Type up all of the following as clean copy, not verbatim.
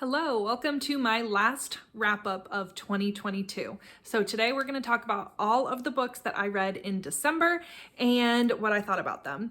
Hello, welcome to my last wrap up of 2022. So today we're going to talk about all of the books that I read in December and what I thought about them.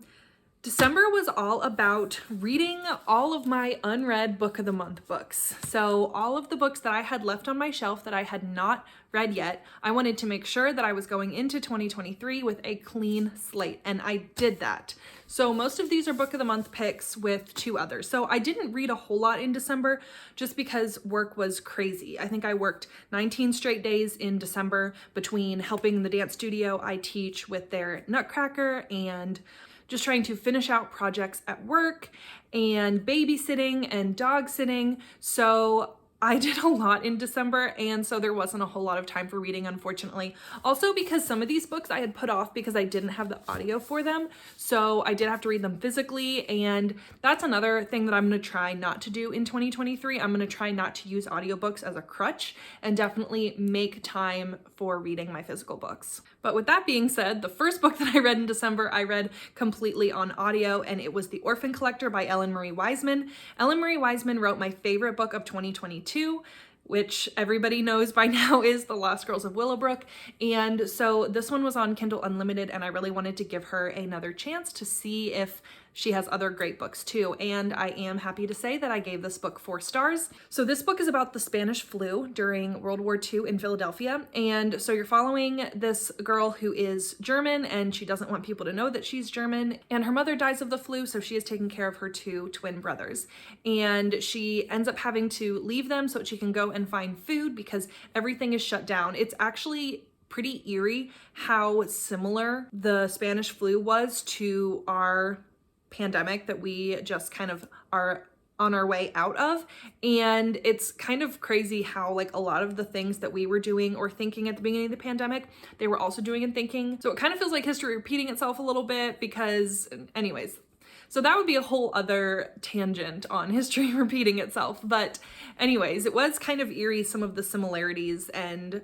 December was all about reading all of my unread book of the month books. So all of the books that I had left on my shelf that I had not read yet, I wanted to make sure that I was going into 2023 with a clean slate, and I did that. So most of these are book of the month picks with two others. So I didn't read a whole lot in December just because work was crazy. I think I worked 19 straight days in December between helping the dance studio I teach with their Nutcracker and just trying to finish out projects at work and babysitting and dog sitting. So I did a lot in December, and so there wasn't a whole lot of time for reading, unfortunately. Also because some of these books I had put off because I didn't have the audio for them, so I did have to read them physically, and that's another thing that I'm going to try not to do in 2023. I'm going to try not to use audiobooks as a crutch and definitely make time for reading my physical books. But with that being said, the first book that I read in December, I read completely on audio, and it was The Orphan Collector by Ellen Marie Wiseman. Ellen Marie Wiseman wrote my favorite book of 2022, which everybody knows by now is The Lost Girls of Willowbrook. And so this one was on Kindle Unlimited, and I really wanted to give her another chance to see if she has other great books too. And I am happy to say that I gave this book 4 stars. So this book is about the Spanish flu during World War II in Philadelphia. And so you're following this girl who is German, and she doesn't want people to know that she's German. And her mother dies of the flu, so she is taking care of her 2 twin brothers. And she ends up having to leave them so that she can go and find food because everything is shut down. It's actually pretty eerie how similar the Spanish flu was to our pandemic that we just kind of are on our way out of. And it's kind of crazy how like a lot of the things that we were doing or thinking at the beginning of the pandemic, they were also doing and thinking. So it kind of feels like history repeating itself a little bit because anyways, so that would be a whole other tangent on history repeating itself. But anyways, it was kind of eerie, some of the similarities and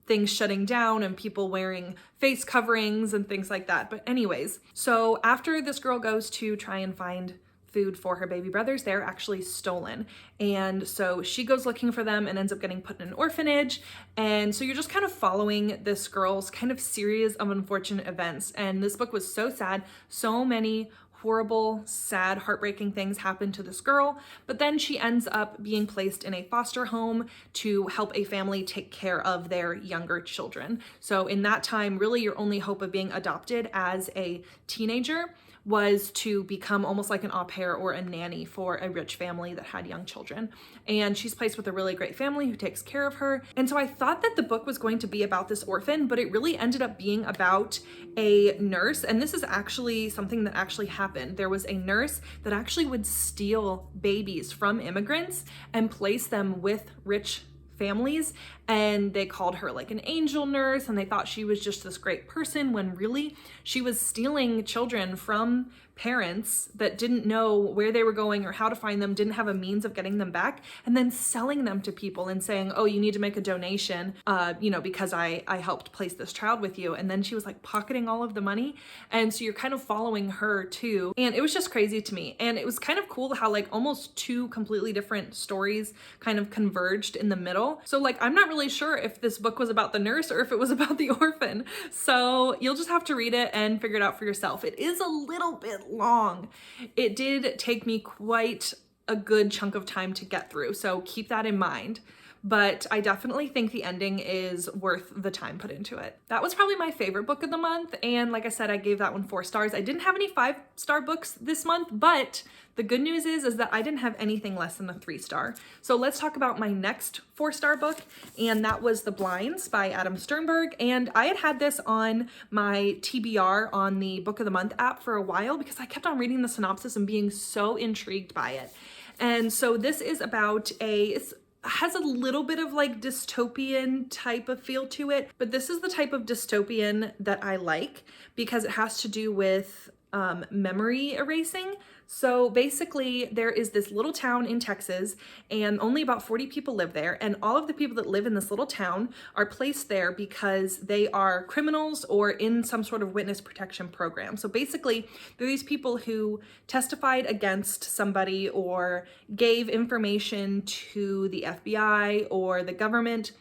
things shutting down and people wearing face coverings and things like that. But anyways, so after this girl goes to try and find food for her baby brothers, they're actually stolen. And so she goes looking for them and ends up getting put in an orphanage. And so you're just kind of following this girl's kind of series of unfortunate events. And this book was so sad. So many horrible, sad, heartbreaking things happen to this girl, but then she ends up being placed in a foster home to help a family take care of their younger children. So in that time, really your only hope of being adopted as a teenager was to become almost like an au pair or a nanny for a rich family that had young children. And she's placed with a really great family who takes care of her. And so I thought that the book was going to be about this orphan, but it really ended up being about a nurse. And this is actually something that actually happened. There was a nurse that actually would steal babies from immigrants and place them with rich families, and they called her like an angel nurse, and they thought she was just this great person when really she was stealing children from parents that didn't know where they were going or how to find them, didn't have a means of getting them back, and then selling them to people and saying, oh, you need to make a donation, because I helped place this child with you. And then she was like pocketing all of the money. And so you're kind of following her too. And it was just crazy to me. And it was kind of cool how like almost 2 completely different stories kind of converged in the middle. So like, I'm not really sure if this book was about the nurse or if it was about the orphan. So you'll just have to read it and figure it out for yourself. It is a little bit long. It did take me quite a good chunk of time to get through, so keep that in mind. But I definitely think the ending is worth the time put into it. That was probably my favorite book of the month, and like I said, I gave that one 4 stars. I didn't have any 5-star books this month, but the good news is that I didn't have anything less than a 3-star. So let's talk about my next 4-star book, and that was The Blinds by Adam Sternberg. And I had this on my TBR on the Book of the Month app for a while because I kept on reading the synopsis and being so intrigued by it. And so this is about it has a little bit of like dystopian type of feel to it, but this is the type of dystopian that I like because it has to do with memory erasing. So basically, there is this little town in Texas, and only about 40 people live there. And all of the people that live in this little town are placed there because they are criminals or in some sort of witness protection program. So basically, they're these people who testified against somebody or gave information to the FBI or the government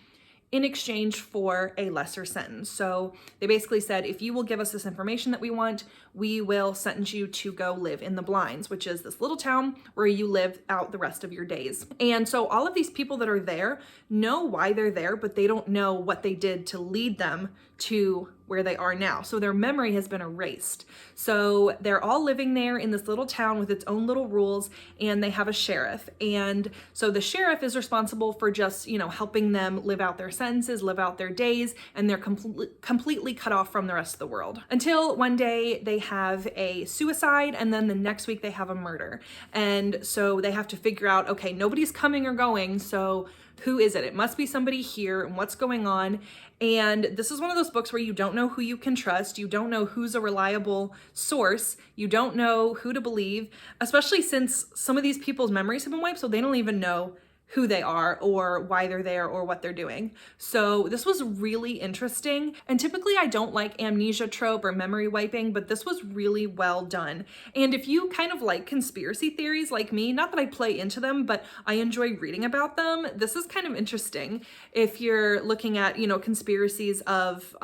in exchange for a lesser sentence. So they basically said, if you will give us this information that we want, we will sentence you to go live in the Blinds, which is this little town where you live out the rest of your days. And so all of these people that are there know why they're there, but they don't know what they did to lead them to where they are now. So their memory has been erased. So they're all living there in this little town with its own little rules, and they have a sheriff. And so the sheriff is responsible for just, helping them live out their sentences, live out their days, and they're completely cut off from the rest of the world. Until one day they have a suicide, and then the next week they have a murder. And so they have to figure out, okay, nobody's coming or going, so who is it? It must be somebody here, and what's going on. And this is one of those books where you don't know who you can trust. You don't know who's a reliable source. You don't know who to believe, especially since some of these people's memories have been wiped, so they don't even know who they are or why they're there or what they're doing. So this was really interesting. And typically I don't like amnesia trope or memory wiping, but this was really well done. And if you kind of like conspiracy theories like me, not that I play into them, but I enjoy reading about them, this is kind of interesting. If you're looking at, conspiracies of,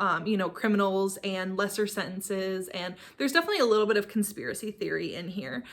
criminals and lesser sentences, and there's definitely a little bit of conspiracy theory in here.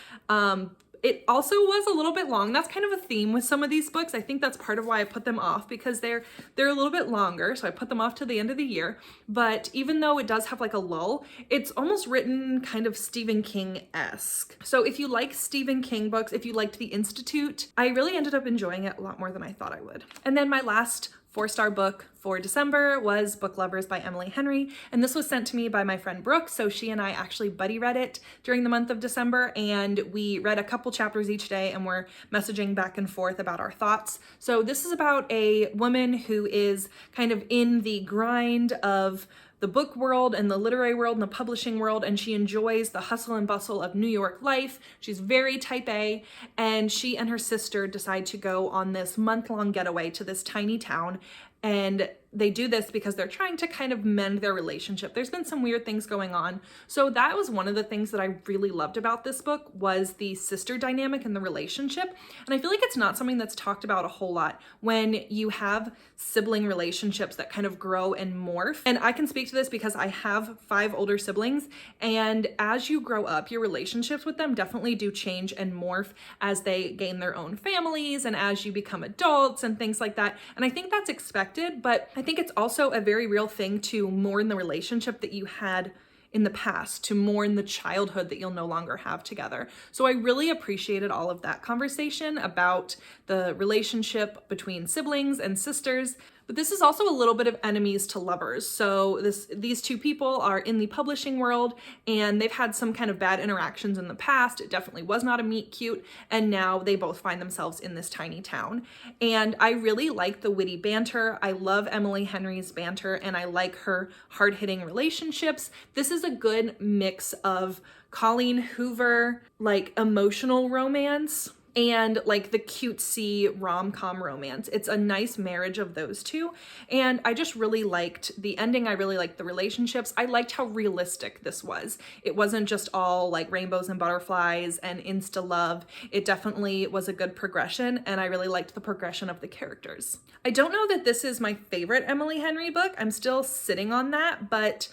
It also was a little bit long. That's kind of a theme with some of these books. I think that's part of why I put them off, because they're a little bit longer. So I put them off to the end of the year. But even though it does have like a lull, it's almost written kind of Stephen King-esque. So if you like Stephen King books, if you liked The Institute, I really ended up enjoying it a lot more than I thought I would. And then my last 4-star book for December was Book Lovers by Emily Henry, and this was sent to me by my friend Brooke. So she and I actually buddy read it during the month of December, and we read a couple chapters each day, and we're messaging back and forth about our thoughts. So this is about a woman who is kind of in the grind of the book world and the literary world and the publishing world, and she enjoys the hustle and bustle of New York life. She's very type A, and she and her sister decide to go on this month-long getaway to this tiny town. And they do this because they're trying to kind of mend their relationship. There's been some weird things going on. So that was one of the things that I really loved about this book, was the sister dynamic and the relationship. And I feel like it's not something that's talked about a whole lot when you have sibling relationships that kind of grow and morph. And I can speak to this because I have 5 older siblings, and as you grow up, your relationships with them definitely do change and morph as they gain their own families and as you become adults and things like that. And I think that's expected, but I think it's also a very real thing to mourn the relationship that you had in the past, to mourn the childhood that you'll no longer have together. So I really appreciated all of that conversation about the relationship between siblings and sisters. But this is also a little bit of enemies to lovers. So these two people are in the publishing world, and they've had some kind of bad interactions in the past. It definitely was not a meet cute, and now they both find themselves in this tiny town. And I really like the witty banter. I love Emily Henry's banter, and I like her hard-hitting relationships. This is a good mix of Colleen Hoover, like emotional romance, and like the cutesy rom-com romance. It's a nice marriage of those two. And I just really liked the ending. I really liked the relationships. I liked how realistic this was. It wasn't just all like rainbows and butterflies and insta love. It definitely was a good progression, and I really liked the progression of the characters. I don't know that this is my favorite Emily Henry book. I'm still sitting on that, but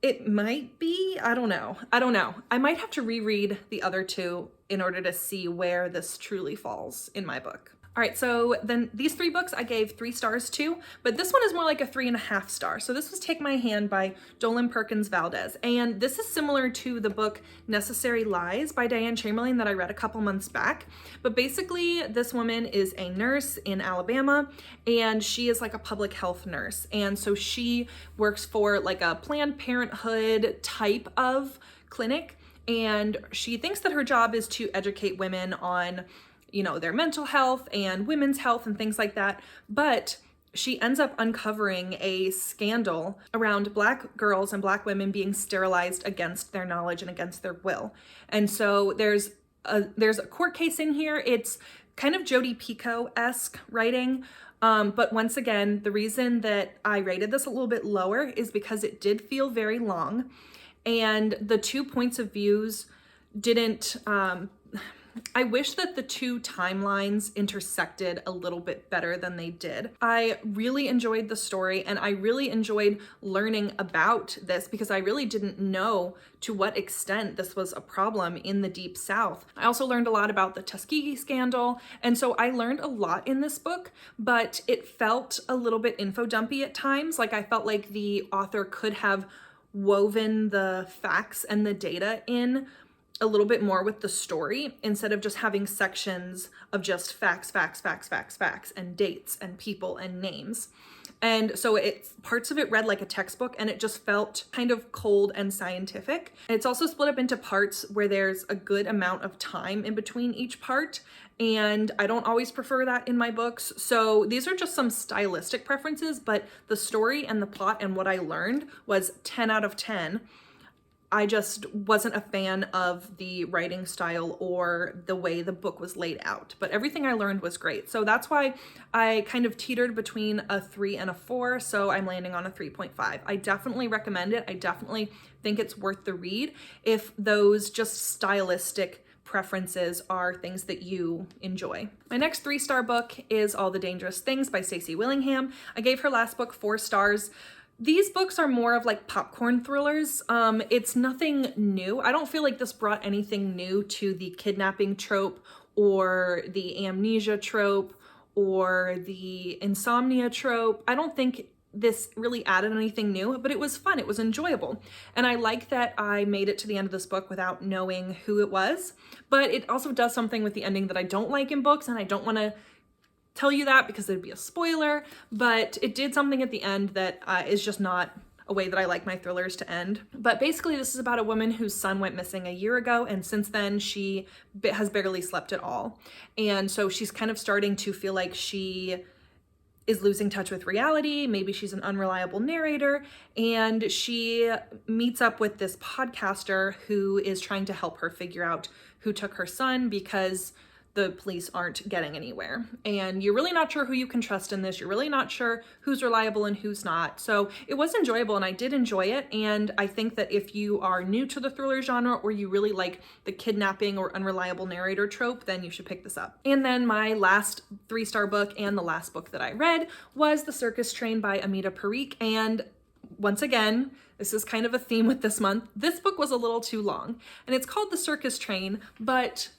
it might be. I don't know. I might have to reread the other two in order to see where this truly falls in my book. All right, so then these 3 books I gave 3 stars to, but this one is more like a 3.5 star. So this was Take My Hand by Dolan Perkins Valdez. And this is similar to the book Necessary Lies by Diane Chamberlain that I read a couple months back. But basically this woman is a nurse in Alabama, and she is like a public health nurse. And so she works for like a Planned Parenthood type of clinic. And she thinks that her job is to educate women on their mental health and women's health and things like that. But she ends up uncovering a scandal around Black girls and Black women being sterilized against their knowledge and against their will. And so there's there's a court case in here. It's kind of Jodi Picoult-esque writing. But once again, the reason that I rated this a little bit lower is because it did feel very long, and the two points of views didn't, I wish that the two timelines intersected a little bit better than they did. I really enjoyed the story, and I really enjoyed learning about this because I really didn't know to what extent this was a problem in the Deep South. I also learned a lot about the Tuskegee scandal, and so I learned a lot in this book, but it felt a little bit info dumpy at times. Like, I felt like the author could have woven the facts and the data in a little bit more with the story instead of just having sections of just facts, and dates and people and names. And so parts of it read like a textbook, and it just felt kind of cold and scientific. It's also split up into parts where there's a good amount of time in between each part, and I don't always prefer that in my books. So these are just some stylistic preferences, but the story and the plot and what I learned was 10 out of 10. I just wasn't a fan of the writing style or the way the book was laid out, but everything I learned was great. So that's why I kind of teetered between a 3 and a 4, so I'm landing on a 3.5. I definitely recommend it. I definitely think it's worth the read if those just stylistic preferences are things that you enjoy. My next 3-star book is All the Dangerous Things by Stacey Willingham. I gave her last book 4 stars. These books are more of like popcorn thrillers. It's nothing new. I don't feel like this brought anything new to the kidnapping trope or the amnesia trope or the insomnia trope. I don't think this really added anything new, but it was fun. It was enjoyable. And I like that I made it to the end of this book without knowing who it was, but it also does something with the ending that I don't like in books, and I don't want to tell you that because it'd be a spoiler, but it did something at the end that is just not a way that I like my thrillers to end. But basically this is about a woman whose son went missing a year ago, and since then she has barely slept at all. And so she's kind of starting to feel like she is losing touch with reality. Maybe she's an unreliable narrator, and she meets up with this podcaster who is trying to help her figure out who took her son because the police aren't getting anywhere. And you're really not sure who you can trust in this. You're really not sure who's reliable and who's not. So it was enjoyable, and I did enjoy it. And I think that if you are new to the thriller genre or you really like the kidnapping or unreliable narrator trope, then you should pick this up. And then my last 3-star book and the last book that I read was The Circus Train by Amita Parikh. And once again, this is kind of a theme with this month. This book was a little too long, and it's called The Circus Train, but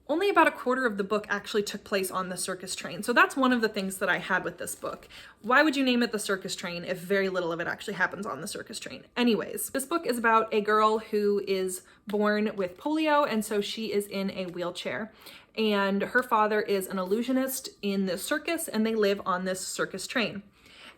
only about a quarter of the book actually took place on the circus train. So that's one of the things that I had with this book. Why would you name it The Circus Train if very little of it actually happens on the circus train? Anyways, this book is about a girl who is born with polio, and so she is in a wheelchair. And her father is an illusionist in this circus, and they live on this circus train.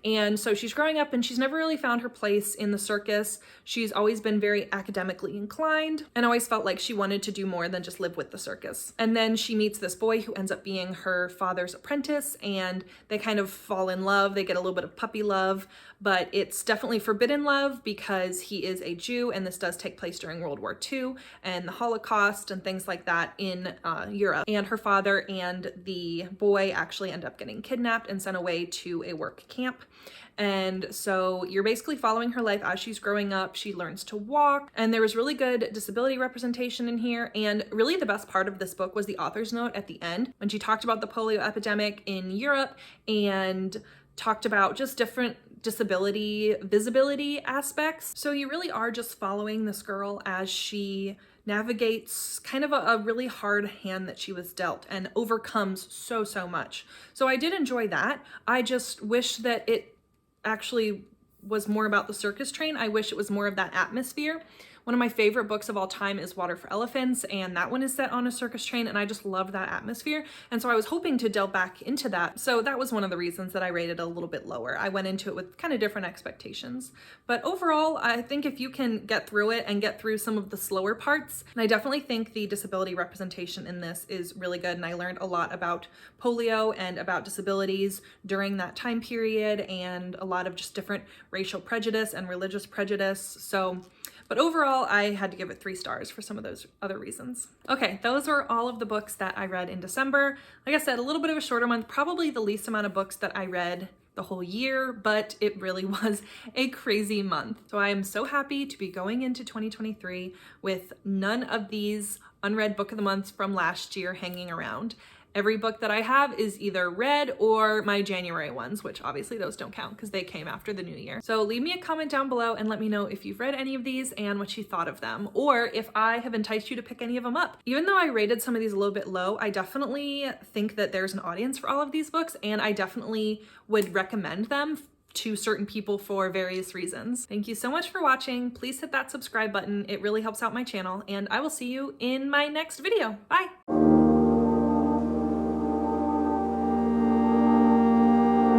And so she's growing up and she's never really found her place in the circus. She's always been very academically inclined and always felt like she wanted to do more than just live with the circus. And then she meets this boy who ends up being her father's apprentice, and they kind of fall in love. They get a little bit of puppy love, but it's definitely forbidden love because he is a Jew, and this does take place during World War II and the Holocaust and things like that in Europe. And her father and the boy actually end up getting kidnapped and sent away to a work camp. And so you're basically following her life as she's growing up. She learns to walk, and there was really good disability representation in here. And really the best part of this book was the author's note at the end when she talked about the polio epidemic in Europe and talked about just different disability visibility aspects. So you really are just following this girl as she navigates kind of a really hard hand that she was dealt and overcomes so much. So I did enjoy that. I just wish that it actually was more about the circus train. I wish it was more of that atmosphere. One of my favorite books of all time is Water for Elephants, and that one is set on a circus train, and I just loved that atmosphere. And so I was hoping to delve back into that. So that was one of the reasons that I rated a little bit lower. I went into it with kind of different expectations. But overall, I think if you can get through it and get through some of the slower parts, and I definitely think the disability representation in this is really good, and I learned a lot about polio and about disabilities during that time period, and a lot of just different racial prejudice and religious prejudice. So But overall, I had to give it 3 stars for some of those other reasons. Okay, those are all of the books that I read in December. Like I said, a little bit of a shorter month, probably the least amount of books that I read the whole year, but it really was a crazy month. So I am so happy to be going into 2023 with none of these unread book of the months from last year hanging around. Every book that I have is either read or my January ones, which obviously those don't count because they came after the new year. So leave me a comment down below and let me know if you've read any of these and what you thought of them, or if I have enticed you to pick any of them up. Even though I rated some of these a little bit low, I definitely think that there's an audience for all of these books, and I definitely would recommend them to certain people for various reasons. Thank you so much for watching. Please hit that subscribe button. It really helps out my channel, and I will see you in my next video. Bye!